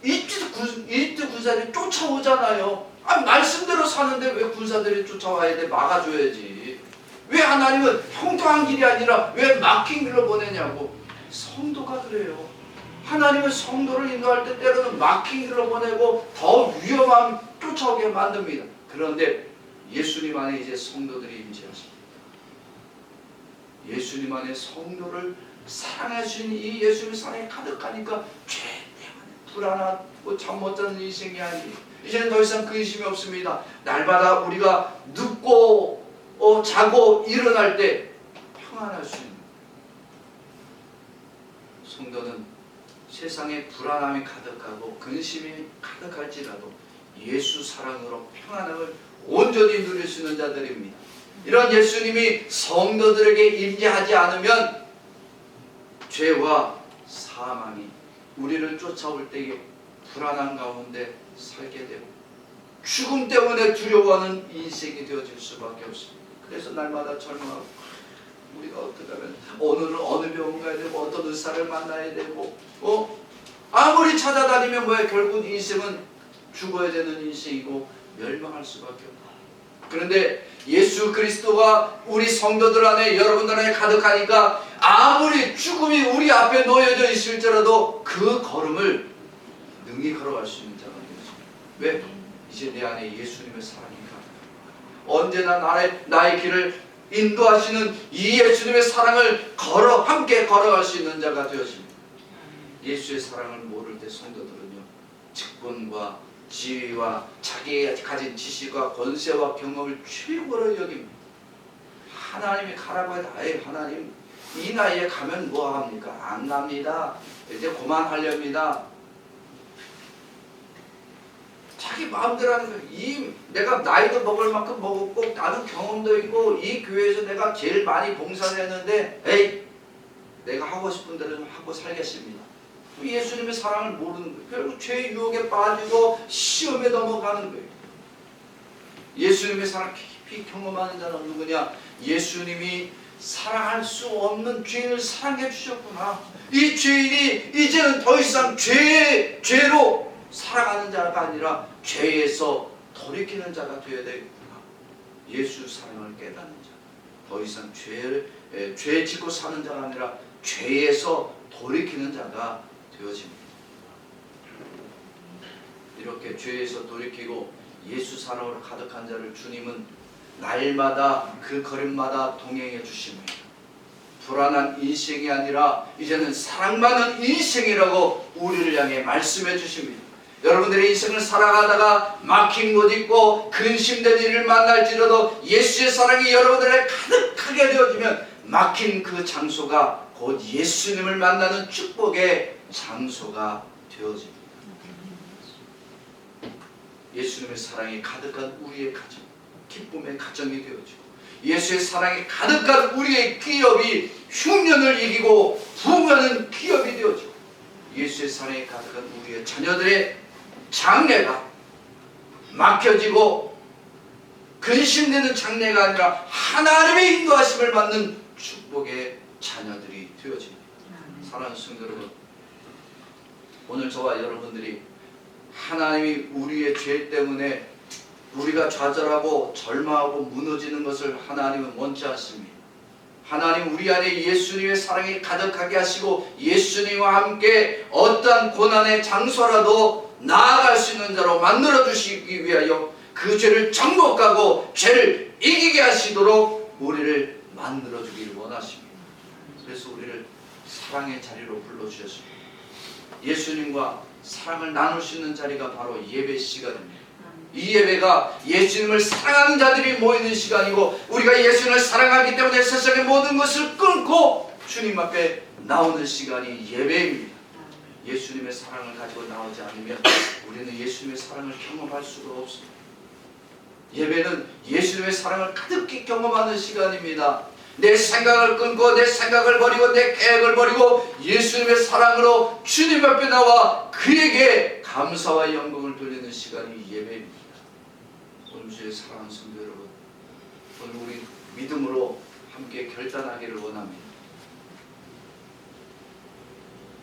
이집트 군사들이 쫓아오잖아요. 말씀대로 사는데 왜 군사들이 쫓아와야 돼? 막아줘야지. 왜 하나님은 평통한 길이 아니라 왜 막힌 길로 보내냐고. 성도가 그래요. 하나님은 성도를 인도할 때 때로는 막힌 길로 보내고 더 위험함 쫓아오게 만듭니다. 그런데 예수님 안에 이제 성도들이 임재하십니다. 예수님 안에 성도를 사랑할 수 있는 이 예수님의 사랑이 가득하니까 죄 때문에 불안하고 잠 못 자는 인생이 아니에요. 이제는 더 이상 근심이 없습니다. 날마다 우리가 눕고 자고 일어날 때 평안할 수 있는. 성도는 세상에 불안함이 가득하고 근심이 가득할지라도 예수 사랑으로 평안함을 온전히 누릴 수 있는 자들입니다. 이런 예수님이 성도들에게 임재하지 않으면 죄와 사망이 우리를 쫓아올 때에 불안한 가운데 살게 되고 죽음 때문에 두려워하는 인생이 되어질 수밖에 없습니다. 그래서 날마다 절망하고 우리가 어떻게 하면 오늘은 어느 병원 가야 되고 어떤 의사를 만나야 되고 아무리 찾아다니면 결국 인생은 죽어야 되는 인생이고 멸망할 수밖에 없다. 그런데 예수 그리스도가 우리 성도들 안에 여러분들 안에 가득하니까 아무리 죽음이 우리 앞에 놓여져 있을지라도 그 걸음을 능히 걸어갈 수 있는 자가 되었습니다. 왜? 이제 내 안에 예수님의 사랑이 가득하다. 언제나 나의 길을 인도하시는 이 예수님의 사랑을 함께 걸어갈 수 있는 자가 되었습니다. 예수의 사랑을 모를 때 성도들은요, 직분과 지위와 자기가 가진 지식과 권세와 경험을 최고로 여깁니다. 하나님이 가라고 해도 아예 하나님 이 나이에 가면 뭐 합니까? 안 갑니다. 이제 그만하렵니다. 자기 마음대로 하는 거예요. 내가 나이도 먹을 만큼 먹었고 나는 경험도 있고 이 교회에서 내가 제일 많이 봉사를 했는데 에이 내가 하고 싶은 대로 좀 하고 살겠습니다. 예수님의 사랑을 모르는 거예요. 결국 죄의 유혹에 빠지고 시험에 넘어가는 거예요. 예수님의 사랑 깊이 경험하는 자는 누구냐? 예수님이 사랑할 수 없는 죄인을 사랑해 주셨구나. 이 죄인이 이제는 더 이상 죄로 살아가는 자가 아니라 죄에서 돌이키는 자가 되어야 되겠구나. 예수 사랑을 깨닫는 자. 더 이상 죄 짓고 사는 자가 아니라 죄에서 돌이키는 자가 되어집니다. 이렇게 죄에서 돌이키고 예수 사랑으로 가득한 자를 주님은 날마다 그 걸음마다 동행해 주십니다. 불안한 인생이 아니라 이제는 사랑 많은 인생이라고 우리를 향해 말씀해 주십니다. 여러분들의 인생을 살아가다가 막힌 곳 있고 근심된 일을 만날지라도 예수의 사랑이 여러분들에게 가득하게 되어지면 막힌 그 장소가 곧 예수님을 만나는 축복의 장소가 되어집니다. 예수님의 사랑이 가득한 우리의 가정, 기쁨의 가정이 되어지고 예수의 사랑이 가득한 우리의 기업이 흉년을 이기고 부흥하는 기업이 되어지고 예수의 사랑이 가득한 우리의 자녀들의 장래가 막혀지고 근심되는 장래가 아니라 하나님의 인도하심을 받는 축복의 자녀들이 되어집니다. 사랑하는 성도 여러분, 오늘 저와 여러분들이 하나님이 우리의 죄 때문에 우리가 좌절하고 절망하고 무너지는 것을 하나님은 원치 않습니다. 하나님 우리 안에 예수님의 사랑이 가득하게 하시고 예수님과 함께 어떠한 고난의 장소라도 나아갈 수 있는 자로 만들어 주시기 위하여 그 죄를 정복하고 죄를 이기게 하시도록 우리를 만들어 주기를 원하십니다. 그래서 우리를 사랑의 자리로 불러주셨습니다. 예수님과 사랑을 나눌 수 있는 자리가 바로 예배 시간입니다. 이 예배가 예수님을 사랑하는 자들이 모이는 시간이고 우리가 예수님을 사랑하기 때문에 세상의 모든 것을 끊고 주님 앞에 나오는 시간이 예배입니다. 예수님의 사랑을 가지고 나오지 않으면 우리는 예수님의 사랑을 경험할 수가 없습니다. 예배는 예수님의 사랑을 가득히 경험하는 시간입니다. 내 생각을 끊고 내 생각을 버리고 내 계획을 버리고 예수님의 사랑으로 주님 앞에 나와 그에게 감사와 영광을 돌리는 시간이 예배입니다. 오늘 주의 사랑하는 성도 여러분, 오늘 우리 믿음으로 함께 결단하기를 원합니다.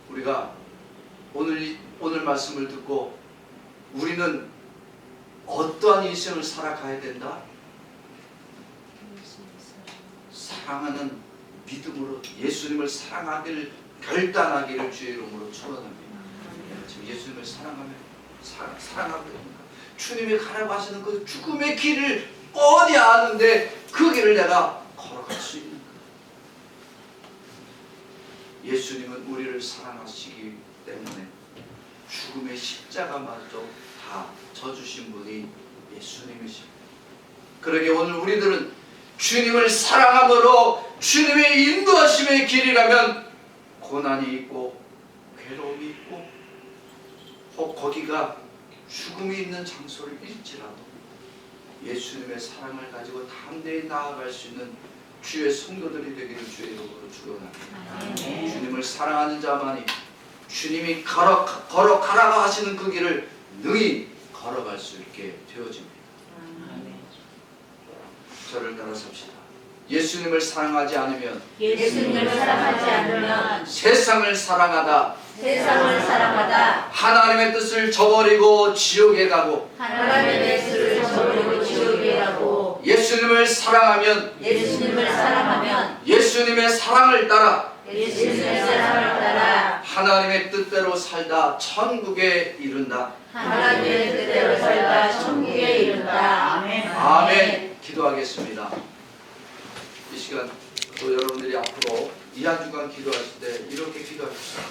우리가 오늘 말씀을 듣고 우리는 어떠한 인생을 살아가야 된다? 사랑하는 믿음으로 예수님을 사랑하기를 결단하기를 주의 이름으로 축원합니다. 지금 예수님을 사랑하고 됩니다. 주님이 가라고 하시는 그 죽음의 길을 어디 아는데 그 길을 내가 걸어갈 수 있는가? 예수님은 우리를 사랑하시기 때문에 죽음의 십자가마저 다 져주신 분이 예수님이십니다. 그러게 오늘 우리들은 주님을 사랑함으로 주님의 인도하심의 길이라면 고난이 있고 괴로움이 있고 혹 거기가 죽음이 있는 장소를 일지라도 예수님의 사랑을 가지고 담대히 나아갈 수 있는 주의 성도들이 되기를 주의 이름으로 축원합니다. 주님을 사랑하는 자만이 주님이 걸어가라고 하시는 그 길을 능히 걸어갈 수 있게 되어집니다. 저를 따라 삽시다. 예수님을 사랑하지 않으면 세상을 사랑하다 하나님의 뜻을 저버리고 지옥에 가고 예수님을 사랑하면 예수님을 사랑하면 예수님의 사랑을 따라 예수님의 사랑을 따라 하나님의 뜻대로 살다 천국에 이른다. 하나님의 뜻대로 살다 천국에 이른다. 아멘. 아멘. 기도하겠습니다. 이 시간 또 여러분들이 앞으로 이 한 주간 기도하실 때 이렇게 기도하십시오.